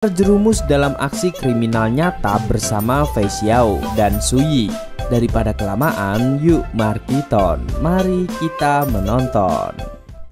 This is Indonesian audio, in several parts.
terjerumus dalam aksi kriminal nyata bersama Fei Xiao dan Su Yi. Daripada kelamaan, yuk Markiton, mari kita menonton.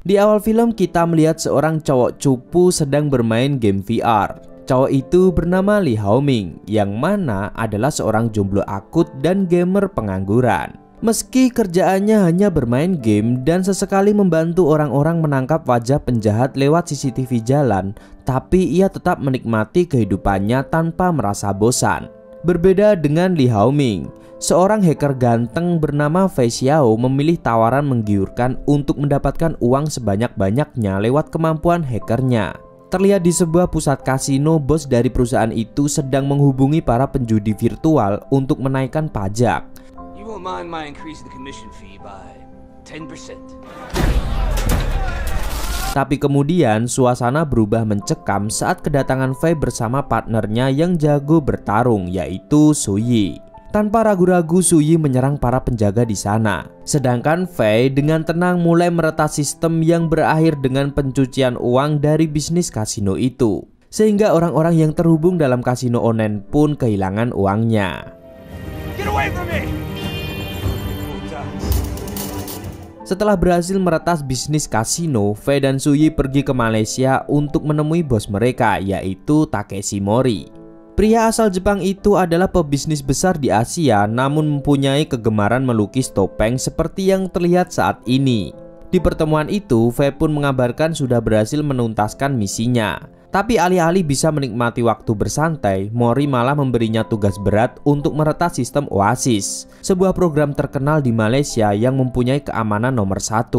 Di awal film kita melihat seorang cowok cupu sedang bermain game VR. Cowok itu bernama Li Haoming, yang mana adalah seorang jomblo akut dan gamer pengangguran. Meski kerjaannya hanya bermain game dan sesekali membantu orang-orang menangkap wajah penjahat lewat CCTV jalan, tapi ia tetap menikmati kehidupannya tanpa merasa bosan. Berbeda dengan Li Haoming, seorang hacker ganteng bernama Fei Xiao memilih tawaran menggiurkan untuk mendapatkan uang sebanyak-banyaknya lewat kemampuan hackernya. Terlihat di sebuah pusat kasino, bos dari perusahaan itu sedang menghubungi para penjudi virtual untuk menaikkan pajak. Tapi kemudian suasana berubah mencekam saat kedatangan Fei bersama partnernya yang jago bertarung, yaitu Su Yi. Tanpa ragu-ragu Su Yi menyerang para penjaga di sana. Sedangkan Fei dengan tenang mulai meretas sistem yang berakhir dengan pencucian uang dari bisnis kasino itu. Sehingga orang-orang yang terhubung dalam kasino online pun kehilangan uangnya. Get away from me! Setelah berhasil meretas bisnis kasino, Fei dan Su Yi pergi ke Malaysia untuk menemui bos mereka, yaitu Takeshi Mori. Pria asal Jepang itu adalah pebisnis besar di Asia, namun mempunyai kegemaran melukis topeng seperti yang terlihat saat ini. Di pertemuan itu, Fei pun mengabarkan sudah berhasil menuntaskan misinya. Tapi alih-alih bisa menikmati waktu bersantai, Mori malah memberinya tugas berat untuk meretas sistem Oasis, sebuah program terkenal di Malaysia yang mempunyai keamanan nomor 1.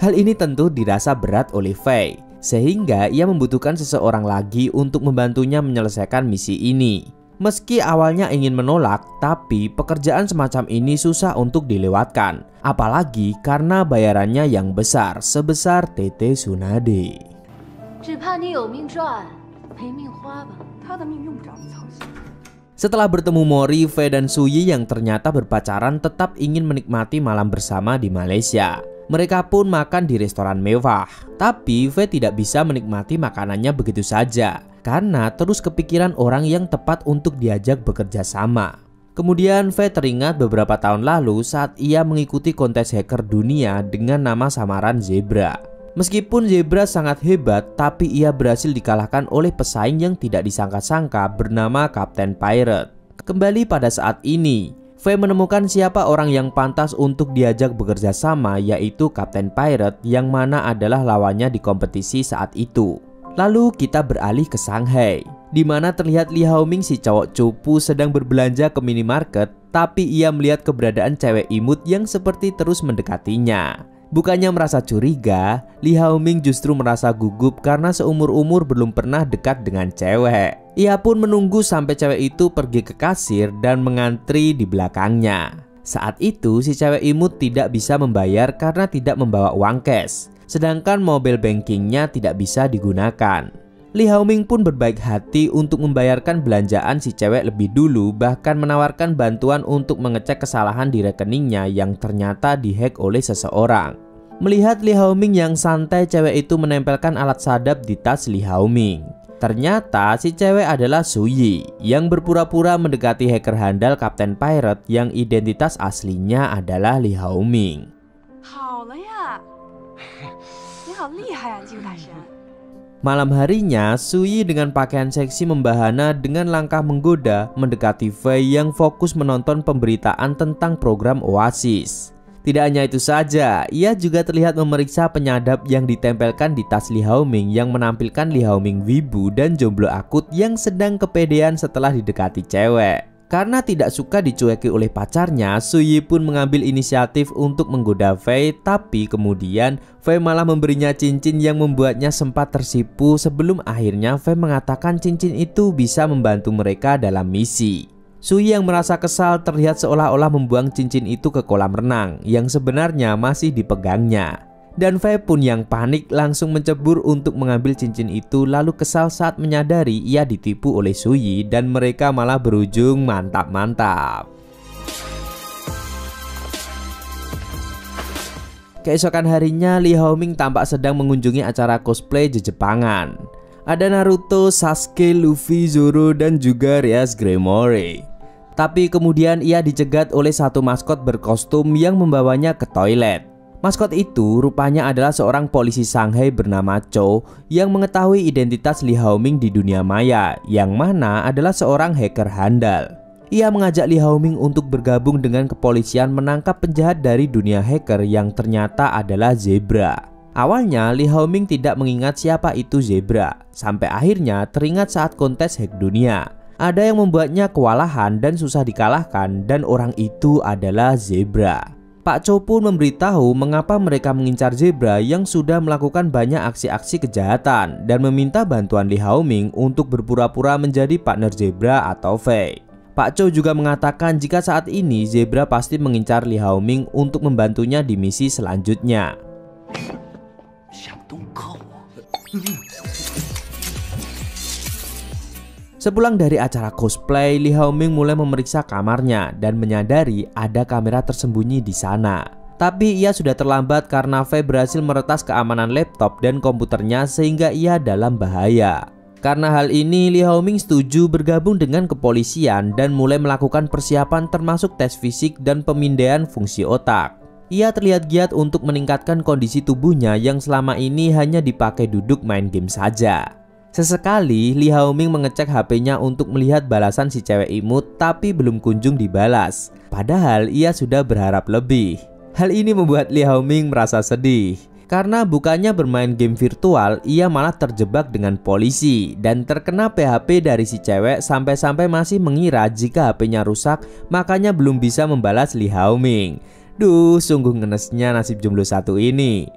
Hal ini tentu dirasa berat oleh Fei, sehingga ia membutuhkan seseorang lagi untuk membantunya menyelesaikan misi ini. Meski awalnya ingin menolak, tapi pekerjaan semacam ini susah untuk dilewatkan, apalagi karena bayarannya yang besar, sebesar TT Tsunade. Setelah bertemu Mori, Fei dan Su Yi yang ternyata berpacaran tetap ingin menikmati malam bersama di Malaysia. Mereka pun makan di restoran mewah. Tapi Fei tidak bisa menikmati makanannya begitu saja, karena terus kepikiran orang yang tepat untuk diajak bekerja sama. Kemudian Fei teringat beberapa tahun lalu saat ia mengikuti kontes hacker dunia dengan nama samaran Zebra. Meskipun Zebra sangat hebat, tapi ia berhasil dikalahkan oleh pesaing yang tidak disangka-sangka bernama Kapten Pirate. Kembali pada saat ini, Fei menemukan siapa orang yang pantas untuk diajak bekerja sama, yaitu Kapten Pirate yang mana adalah lawannya di kompetisi saat itu. Lalu kita beralih ke Shanghai, di mana terlihat Li Haoming si cowok cupu sedang berbelanja ke minimarket, tapi ia melihat keberadaan cewek imut yang seperti terus mendekatinya. Bukannya merasa curiga, Li Haoming justru merasa gugup karena seumur-umur belum pernah dekat dengan cewek. Ia pun menunggu sampai cewek itu pergi ke kasir dan mengantri di belakangnya. Saat itu si cewek imut tidak bisa membayar karena tidak membawa uang cash, sedangkan mobile bankingnya tidak bisa digunakan. Li Haoming pun berbaik hati untuk membayarkan belanjaan si cewek lebih dulu, bahkan menawarkan bantuan untuk mengecek kesalahan di rekeningnya yang ternyata dihack oleh seseorang. Melihat Li Haoming yang santai, cewek itu menempelkan alat sadap di tas Li Haoming. Ternyata si cewek adalah Su Yi yang berpura-pura mendekati hacker handal Kapten Pirate yang identitas aslinya adalah Li Haoming. Malam harinya, Su Yi dengan pakaian seksi membahana dengan langkah menggoda mendekati Fei yang fokus menonton pemberitaan tentang program Oasis. Tidak hanya itu saja, ia juga terlihat memeriksa penyadap yang ditempelkan di tas Li Haoming yang menampilkan Li Haoming wibu dan jomblo akut yang sedang kepedean setelah didekati cewek. Karena tidak suka dicueki oleh pacarnya, Su Yi pun mengambil inisiatif untuk menggoda Fei, tapi kemudian Fei malah memberinya cincin yang membuatnya sempat tersipu sebelum akhirnya Fei mengatakan cincin itu bisa membantu mereka dalam misi. Su Yi yang merasa kesal terlihat seolah-olah membuang cincin itu ke kolam renang yang sebenarnya masih dipegangnya. Dan Fei pun yang panik langsung mencebur untuk mengambil cincin itu, lalu kesal saat menyadari ia ditipu oleh Su Yi dan mereka malah berujung mantap-mantap. Keesokan harinya, Li Haoming tampak sedang mengunjungi acara cosplay Jepangan. Ada Naruto, Sasuke, Luffy, Zoro, dan juga Rias Gremory. Tapi kemudian ia dicegat oleh satu maskot berkostum yang membawanya ke toilet. Maskot itu rupanya adalah seorang polisi Shanghai bernama Cho yang mengetahui identitas Li Haoming di dunia maya, yang mana adalah seorang hacker handal. Ia mengajak Li Haoming untuk bergabung dengan kepolisian menangkap penjahat dari dunia hacker yang ternyata adalah Zebra. Awalnya Li Haoming tidak mengingat siapa itu Zebra, sampai akhirnya teringat saat kontes hack dunia. Ada yang membuatnya kewalahan dan susah dikalahkan, dan orang itu adalah Zebra. Pak Cho pun memberitahu mengapa mereka mengincar Zebra yang sudah melakukan banyak aksi-aksi kejahatan dan meminta bantuan Li Haoming untuk berpura-pura menjadi partner Zebra atau Fei. Pak Cho juga mengatakan jika saat ini Zebra pasti mengincar Li Haoming untuk membantunya di misi selanjutnya. Sepulang dari acara cosplay, Li Haoming mulai memeriksa kamarnya dan menyadari ada kamera tersembunyi di sana. Tapi ia sudah terlambat karena Fei berhasil meretas keamanan laptop dan komputernya sehingga ia dalam bahaya. Karena hal ini, Li Haoming setuju bergabung dengan kepolisian dan mulai melakukan persiapan termasuk tes fisik dan pemindaian fungsi otak. Ia terlihat giat untuk meningkatkan kondisi tubuhnya yang selama ini hanya dipakai duduk main game saja. Sesekali Li Haoming mengecek HP-nya untuk melihat balasan si cewek imut, tapi belum kunjung dibalas. Padahal ia sudah berharap lebih. Hal ini membuat Li Haoming merasa sedih. Karena bukannya bermain game virtual, ia malah terjebak dengan polisi dan terkena PHP dari si cewek sampai-sampai masih mengira jika HP-nya rusak, makanya belum bisa membalas Li Haoming. Duh, sungguh ngenesnya nasib jomblo satu ini.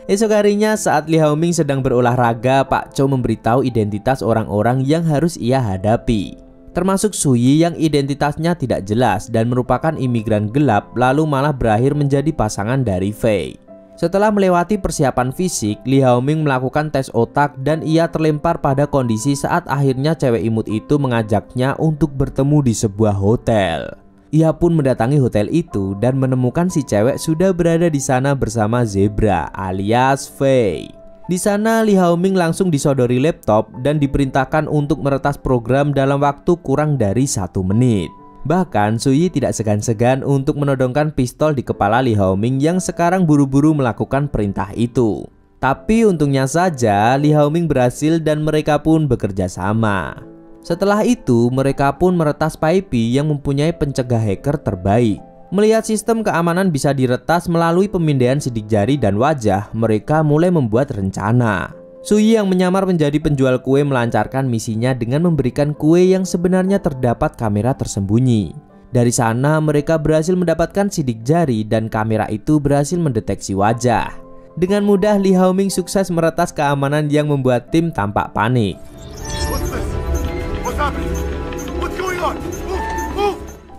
Esok harinya saat Li Haoming sedang berolahraga, Pak Cho memberitahu identitas orang-orang yang harus ia hadapi. Termasuk Suyi yang identitasnya tidak jelas dan merupakan imigran gelap, lalu malah berakhir menjadi pasangan dari Fei. Setelah melewati persiapan fisik, Li Haoming melakukan tes otak dan ia terlempar pada kondisi saat akhirnya cewek imut itu mengajaknya untuk bertemu di sebuah hotel. Ia pun mendatangi hotel itu dan menemukan si cewek sudah berada di sana bersama Zebra alias Fei. Di sana Li Haoming langsung disodori laptop dan diperintahkan untuk meretas program dalam waktu kurang dari 1 menit. Bahkan Suyi tidak segan-segan untuk menodongkan pistol di kepala Li Haoming yang sekarang buru-buru melakukan perintah itu. Tapi untungnya saja Li Haoming berhasil dan mereka pun bekerja sama. Setelah itu, mereka pun meretas Paipi yang mempunyai pencegah hacker terbaik. Melihat sistem keamanan bisa diretas melalui pemindaian sidik jari dan wajah, mereka mulai membuat rencana. Suyi yang menyamar menjadi penjual kue melancarkan misinya dengan memberikan kue yang sebenarnya terdapat kamera tersembunyi. Dari sana, mereka berhasil mendapatkan sidik jari dan kamera itu berhasil mendeteksi wajah. Dengan mudah, Li Haoming sukses meretas keamanan yang membuat tim tampak panik.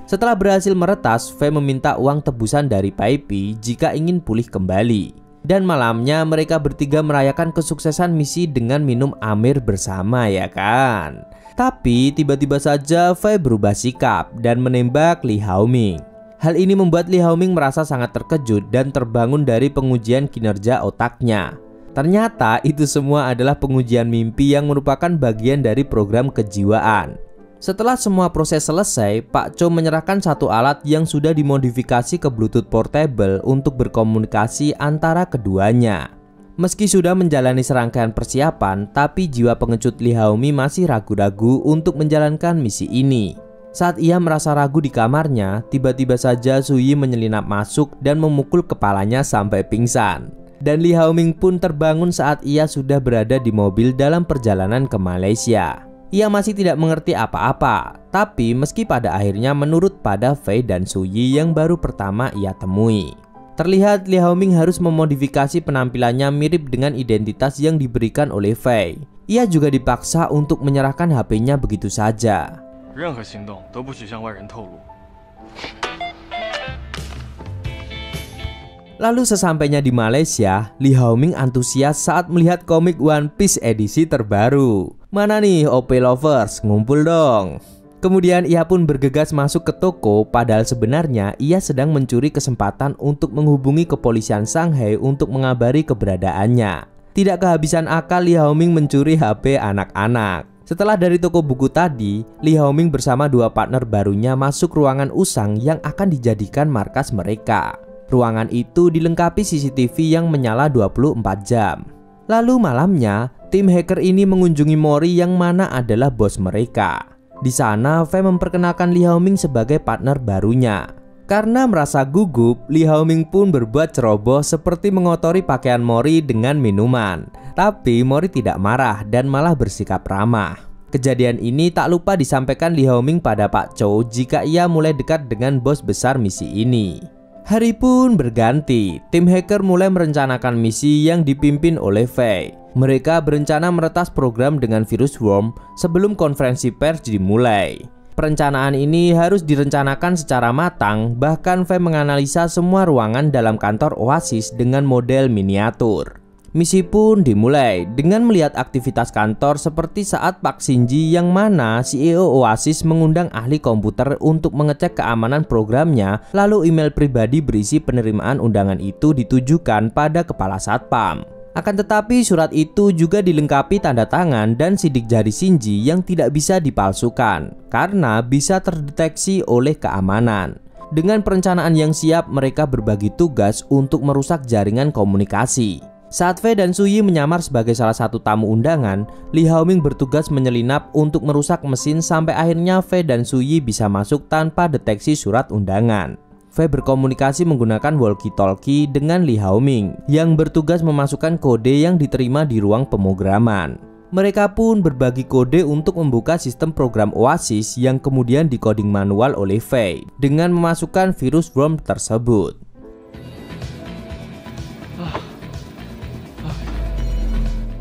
Setelah berhasil meretas, Fei meminta uang tebusan dari Paipi jika ingin pulih kembali. Dan malamnya mereka bertiga merayakan kesuksesan misi dengan minum Amer bersama, ya kan? Tapi tiba-tiba saja Fei berubah sikap dan menembak Li Haoming. Hal ini membuat Li Haoming merasa sangat terkejut dan terbangun dari pengujian kinerja otaknya. Ternyata itu semua adalah pengujian mimpi yang merupakan bagian dari program kejiwaan. Setelah semua proses selesai, Pak Cho menyerahkan satu alat yang sudah dimodifikasi ke Bluetooth portable untuk berkomunikasi antara keduanya. Meski sudah menjalani serangkaian persiapan, tapi jiwa pengecut Li Haoming masih ragu-ragu untuk menjalankan misi ini. Saat ia merasa ragu di kamarnya, tiba-tiba saja Suyi menyelinap masuk dan memukul kepalanya sampai pingsan. Dan Li Haoming pun terbangun saat ia sudah berada di mobil dalam perjalanan ke Malaysia. Ia masih tidak mengerti apa-apa, tapi meski pada akhirnya menurut pada Fei dan Suyi yang baru pertama ia temui. Terlihat Li Haoming harus memodifikasi penampilannya mirip dengan identitas yang diberikan oleh Fei. Ia juga dipaksa untuk menyerahkan HP-nya begitu saja. Lalu sesampainya di Malaysia, Li Haoming antusias saat melihat komik One Piece edisi terbaru. Mana nih OP lovers, ngumpul dong. Kemudian ia pun bergegas masuk ke toko, padahal sebenarnya ia sedang mencuri kesempatan untuk menghubungi kepolisian Shanghai untuk mengabari keberadaannya. Tidak kehabisan akal, Lee Hao-ming mencuri HP anak-anak. Setelah dari toko buku tadi, Lee Hao-ming bersama dua partner barunya masuk ruangan usang yang akan dijadikan markas mereka. Ruangan itu dilengkapi CCTV yang menyala 24 jam. Lalu malamnya, tim hacker ini mengunjungi Mori yang mana adalah bos mereka. Di sana, Faye memperkenalkan Lee Hao-ming sebagai partner barunya. Karena merasa gugup, Lee Hao-ming pun berbuat ceroboh seperti mengotori pakaian Mori dengan minuman. Tapi Mori tidak marah dan malah bersikap ramah. Kejadian ini tak lupa disampaikan Lee Hao-ming pada Pak Chow jika ia mulai dekat dengan bos besar misi ini. Hari pun berganti, tim hacker mulai merencanakan misi yang dipimpin oleh Faye. Mereka berencana meretas program dengan virus worm sebelum konferensi pers dimulai. Perencanaan ini harus direncanakan secara matang, bahkan Faye menganalisa semua ruangan dalam kantor Oasis dengan model miniatur. Misi pun dimulai dengan melihat aktivitas kantor seperti saat Pak Shinji yang mana CEO Oasis mengundang ahli komputer untuk mengecek keamanan programnya, lalu email pribadi berisi penerimaan undangan itu ditujukan pada kepala satpam. Akan tetapi surat itu juga dilengkapi tanda tangan dan sidik jari Shinji yang tidak bisa dipalsukan karena bisa terdeteksi oleh keamanan. Dengan perencanaan yang siap, mereka berbagi tugas untuk merusak jaringan komunikasi. Saat Faye dan Suyi menyamar sebagai salah satu tamu undangan, Lee Hao-ming bertugas menyelinap untuk merusak mesin sampai akhirnya Faye dan Suyi bisa masuk tanpa deteksi surat undangan. Faye berkomunikasi menggunakan walkie-talkie dengan Lee Hao-ming yang bertugas memasukkan kode yang diterima di ruang pemrograman. Mereka pun berbagi kode untuk membuka sistem program Oasis yang kemudian dikoding manual oleh Faye dengan memasukkan virus worm tersebut.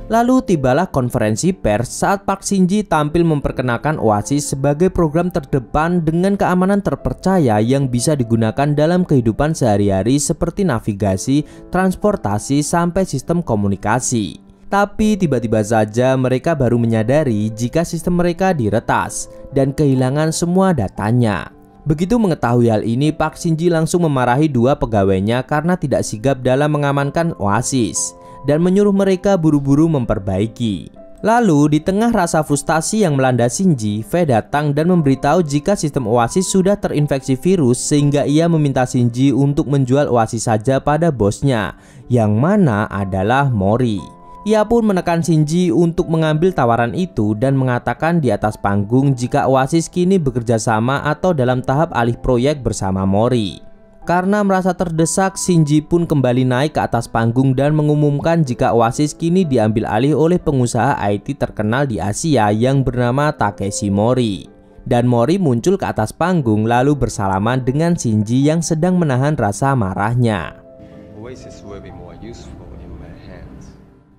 Lalu tibalah konferensi pers saat Pak Shinji tampil memperkenalkan Oasis sebagai program terdepan dengan keamanan terpercaya yang bisa digunakan dalam kehidupan sehari-hari seperti navigasi, transportasi, sampai sistem komunikasi. Tapi tiba-tiba saja mereka baru menyadari jika sistem mereka diretas dan kehilangan semua datanya. Begitu mengetahui hal ini, Pak Shinji langsung memarahi dua pegawainya karena tidak sigap dalam mengamankan Oasis dan menyuruh mereka buru-buru memperbaiki. Lalu di tengah rasa frustasi yang melanda Shinji, Faye datang dan memberitahu jika sistem Oasis sudah terinfeksi virus sehingga ia meminta Shinji untuk menjual Oasis saja pada bosnya, yang mana adalah Mori. Ia pun menekan Shinji untuk mengambil tawaran itu dan mengatakan di atas panggung jika Oasis kini bekerja sama atau dalam tahap alih proyek bersama Mori. Karena merasa terdesak, Shinji pun kembali naik ke atas panggung dan mengumumkan jika Oasis kini diambil alih oleh pengusaha IT terkenal di Asia yang bernama Takeshi Mori. Dan Mori muncul ke atas panggung lalu bersalaman dengan Shinji yang sedang menahan rasa marahnya. Oasis will be more useful in my hands.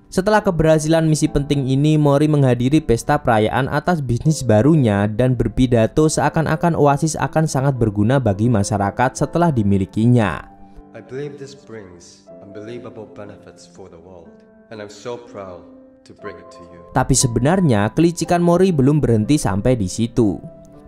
Setelah keberhasilan misi penting ini, Mori menghadiri pesta perayaan atas bisnis barunya dan berpidato seakan-akan Oasis akan sangat berguna bagi masyarakat setelah dimilikinya. I believe this brings unbelievable benefits for the world, and I'm so proud to bring it to you. Tapi sebenarnya kelicikan Mori belum berhenti sampai di situ.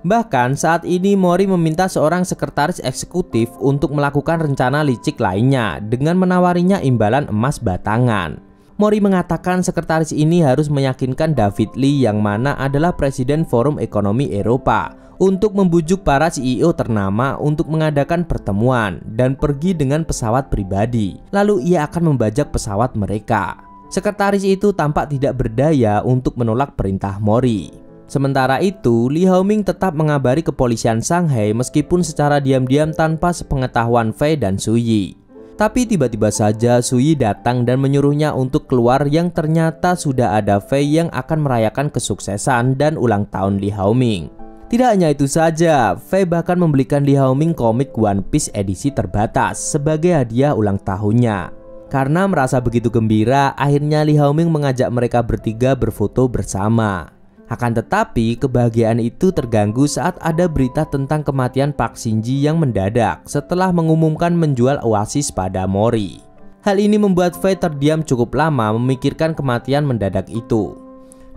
Bahkan saat ini Mori meminta seorang sekretaris eksekutif untuk melakukan rencana licik lainnya dengan menawarinya imbalan emas batangan. Mori mengatakan sekretaris ini harus meyakinkan David Lee yang mana adalah Presiden Forum Ekonomi Eropa untuk membujuk para CEO ternama untuk mengadakan pertemuan dan pergi dengan pesawat pribadi. Lalu ia akan membajak pesawat mereka. Sekretaris itu tampak tidak berdaya untuk menolak perintah Mori. Sementara itu, Lee Hao-ming tetap mengabari kepolisian Shanghai meskipun secara diam-diam tanpa sepengetahuan Faye dan Suyi. Tapi tiba-tiba saja Suyi datang dan menyuruhnya untuk keluar yang ternyata sudah ada Faye yang akan merayakan kesuksesan dan ulang tahun Lee Hao-ming. Tidak hanya itu saja, Faye bahkan membelikan Lee Hao-ming komik One Piece edisi terbatas sebagai hadiah ulang tahunnya. Karena merasa begitu gembira, akhirnya Lee Hao-ming mengajak mereka bertiga berfoto bersama. Akan tetapi kebahagiaan itu terganggu saat ada berita tentang kematian Pak Shinji yang mendadak setelah mengumumkan menjual Oasis pada Mori. Hal ini membuat Faye terdiam cukup lama memikirkan kematian mendadak itu.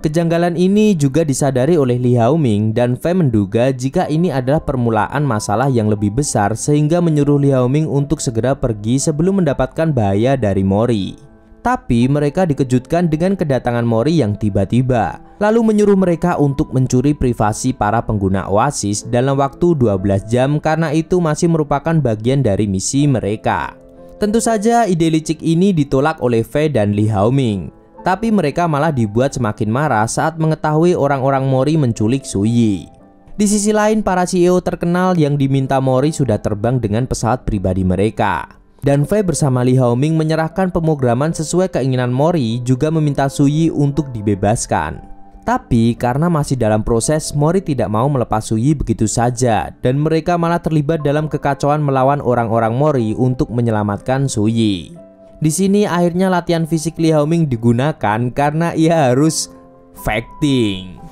Kejanggalan ini juga disadari oleh Lee Hao-ming dan Faye menduga jika ini adalah permulaan masalah yang lebih besar sehingga menyuruh Lee Hao-ming untuk segera pergi sebelum mendapatkan bahaya dari Mori. Tapi mereka dikejutkan dengan kedatangan Mori yang tiba-tiba, lalu menyuruh mereka untuk mencuri privasi para pengguna Oasis dalam waktu 12 jam karena itu masih merupakan bagian dari misi mereka. Tentu saja ide licik ini ditolak oleh Fei dan Lee Haoming, tapi mereka malah dibuat semakin marah saat mengetahui orang-orang Mori menculik Suyi. Di sisi lain, para CEO terkenal yang diminta Mori sudah terbang dengan pesawat pribadi mereka. Dan Fei bersama Lee Haoming menyerahkan pemrograman sesuai keinginan Mori, juga meminta Suyi untuk dibebaskan. Tapi karena masih dalam proses, Mori tidak mau melepas Suyi begitu saja, dan mereka malah terlibat dalam kekacauan melawan orang-orang Mori untuk menyelamatkan Suyi. Di sini akhirnya latihan fisik Lee Haoming digunakan karena ia harus fighting.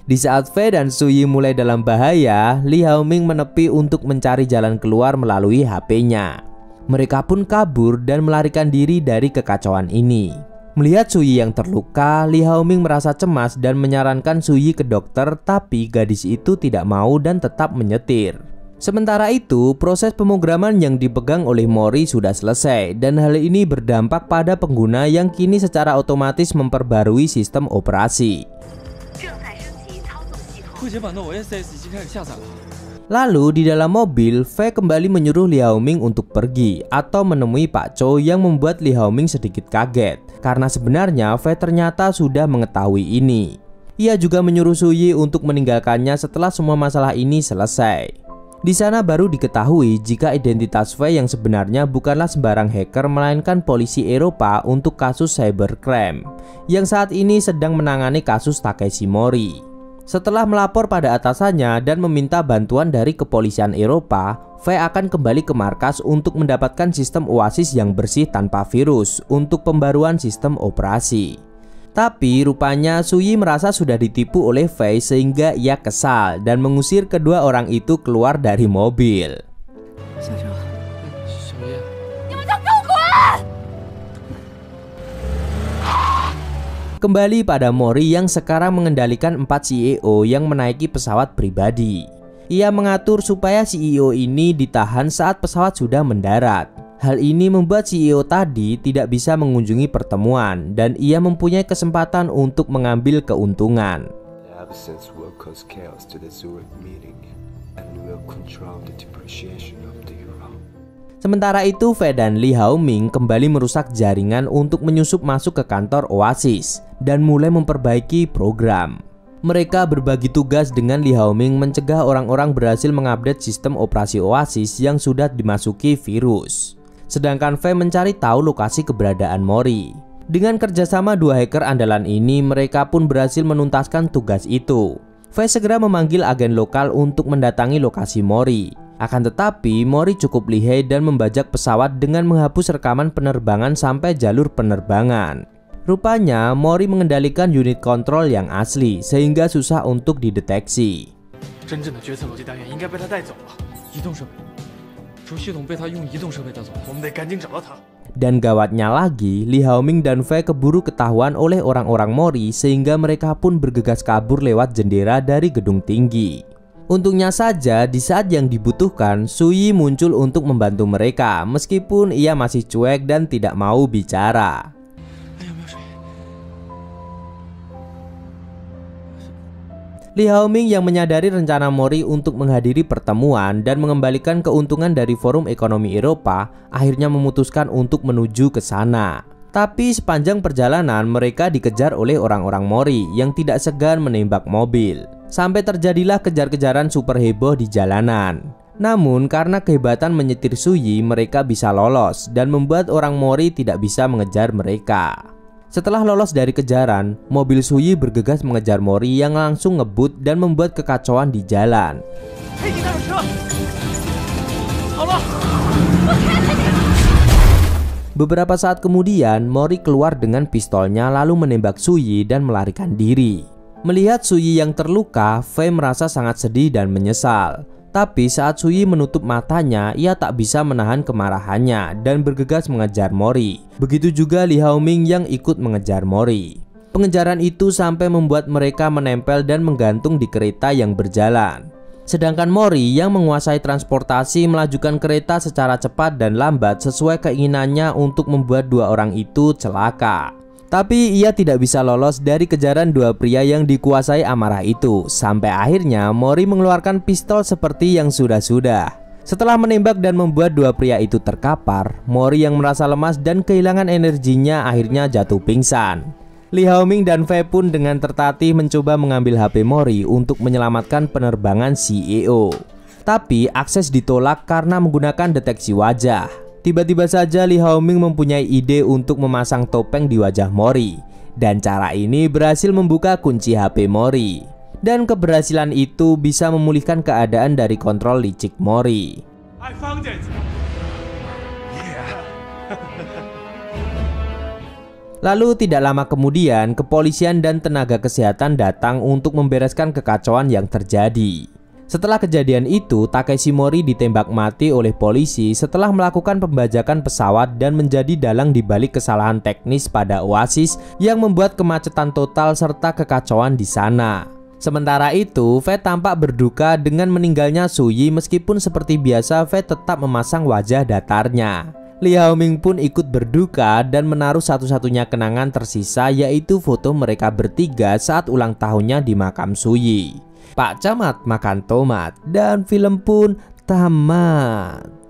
Di saat Fei dan Suyi mulai dalam bahaya, Lee Haoming menepi untuk mencari jalan keluar melalui HP-nya. Mereka pun kabur dan melarikan diri dari kekacauan ini. Melihat Suyi yang terluka, Lee Haoming merasa cemas dan menyarankan Suyi ke dokter, tapi gadis itu tidak mau dan tetap menyetir. Sementara itu, proses pemrograman yang dipegang oleh Mori sudah selesai dan hal ini berdampak pada pengguna yang kini secara otomatis memperbarui sistem operasi. Lalu di dalam mobil, Fei kembali menyuruh Lee Haoming untuk pergi atau menemui Pak Chow yang membuat Lee Haoming sedikit kaget karena sebenarnya Fei ternyata sudah mengetahui ini. Ia juga menyuruh Suyi untuk meninggalkannya setelah semua masalah ini selesai. Di sana baru diketahui jika identitas Fei yang sebenarnya bukanlah sembarang hacker melainkan polisi Eropa untuk kasus cybercrime yang saat ini sedang menangani kasus Takeshi Mori. Setelah melapor pada atasannya dan meminta bantuan dari kepolisian Eropa, Fei akan kembali ke markas untuk mendapatkan sistem Oasis yang bersih tanpa virus untuk pembaruan sistem operasi. Tapi rupanya Suyi merasa sudah ditipu oleh Fei sehingga ia kesal dan mengusir kedua orang itu keluar dari mobil. Kembali pada Mori yang sekarang mengendalikan 4 CEO yang menaiki pesawat pribadi. Ia mengatur supaya CEO ini ditahan saat pesawat sudah mendarat. Hal ini membuat CEO tadi tidak bisa mengunjungi pertemuan dan ia mempunyai kesempatan untuk mengambil keuntungan. Sementara itu, Fei dan Lee Haoming kembali merusak jaringan untuk menyusup masuk ke kantor Oasis dan mulai memperbaiki program. Mereka berbagi tugas dengan Lee Haoming mencegah orang-orang berhasil mengupdate sistem operasi Oasis yang sudah dimasuki virus. Sedangkan Fei mencari tahu lokasi keberadaan Mori. Dengan kerjasama dua hacker andalan ini, mereka pun berhasil menuntaskan tugas itu. Fei segera memanggil agen lokal untuk mendatangi lokasi Mori. Akan tetapi, Mori cukup lihai dan membajak pesawat dengan menghapus rekaman penerbangan sampai jalur penerbangan. Rupanya, Mori mengendalikan unit kontrol yang asli sehingga susah untuk dideteksi. Dan gawatnya lagi, Lee Haoming dan Fei keburu ketahuan oleh orang-orang Mori sehingga mereka pun bergegas kabur lewat jendela dari gedung tinggi. Untungnya saja di saat yang dibutuhkan, Suyi muncul untuk membantu mereka meskipun ia masih cuek dan tidak mau bicara. Lee Haoming yang menyadari rencana Mori untuk menghadiri pertemuan dan mengembalikan keuntungan dari Forum Ekonomi Eropa, akhirnya memutuskan untuk menuju ke sana. Tapi sepanjang perjalanan mereka dikejar oleh orang-orang Mori yang tidak segan menembak mobil. Sampai terjadilah kejar-kejaran super heboh di jalanan. Namun karena kehebatan menyetir Suyi, mereka bisa lolos dan membuat orang Mori tidak bisa mengejar mereka. Setelah lolos dari kejaran, mobil Suyi bergegas mengejar Mori yang langsung ngebut dan membuat kekacauan di jalan. Beberapa saat kemudian, Mori keluar dengan pistolnya lalu menembak Suyi dan melarikan diri. Melihat Suyi yang terluka, Fei merasa sangat sedih dan menyesal. Tapi saat Suyi menutup matanya, ia tak bisa menahan kemarahannya dan bergegas mengejar Mori. Begitu juga Lee Haoming yang ikut mengejar Mori. Pengejaran itu sampai membuat mereka menempel dan menggantung di kereta yang berjalan. Sedangkan Mori yang menguasai transportasi melajukan kereta secara cepat dan lambat sesuai keinginannya untuk membuat dua orang itu celaka. Tapi ia tidak bisa lolos dari kejaran dua pria yang dikuasai amarah itu. Sampai akhirnya Mori mengeluarkan pistol seperti yang sudah-sudah. Setelah menembak dan membuat dua pria itu terkapar, Mori yang merasa lemas dan kehilangan energinya akhirnya jatuh pingsan. Lee Hao-ming dan Faye pun dengan tertatih mencoba mengambil HP Mori untuk menyelamatkan penerbangan CEO. Tapi akses ditolak karena menggunakan deteksi wajah. Tiba-tiba saja Lee Hao-ming mempunyai ide untuk memasang topeng di wajah Mori. Dan cara ini berhasil membuka kunci HP Mori. Dan keberhasilan itu bisa memulihkan keadaan dari kontrol licik Mori. I found it. Lalu tidak lama kemudian, kepolisian dan tenaga kesehatan datang untuk membereskan kekacauan yang terjadi. Setelah kejadian itu, Takeshi Mori ditembak mati oleh polisi setelah melakukan pembajakan pesawat dan menjadi dalang di balik kesalahan teknis pada Oasis yang membuat kemacetan total serta kekacauan di sana. Sementara itu, Faye tampak berduka dengan meninggalnya Suyi meskipun seperti biasa Faye tetap memasang wajah datarnya. Lee Hao-ming pun ikut berduka dan menaruh satu-satunya kenangan tersisa, yaitu foto mereka bertiga saat ulang tahunnya di makam Suyi. Pak Camat makan tomat dan film pun tamat.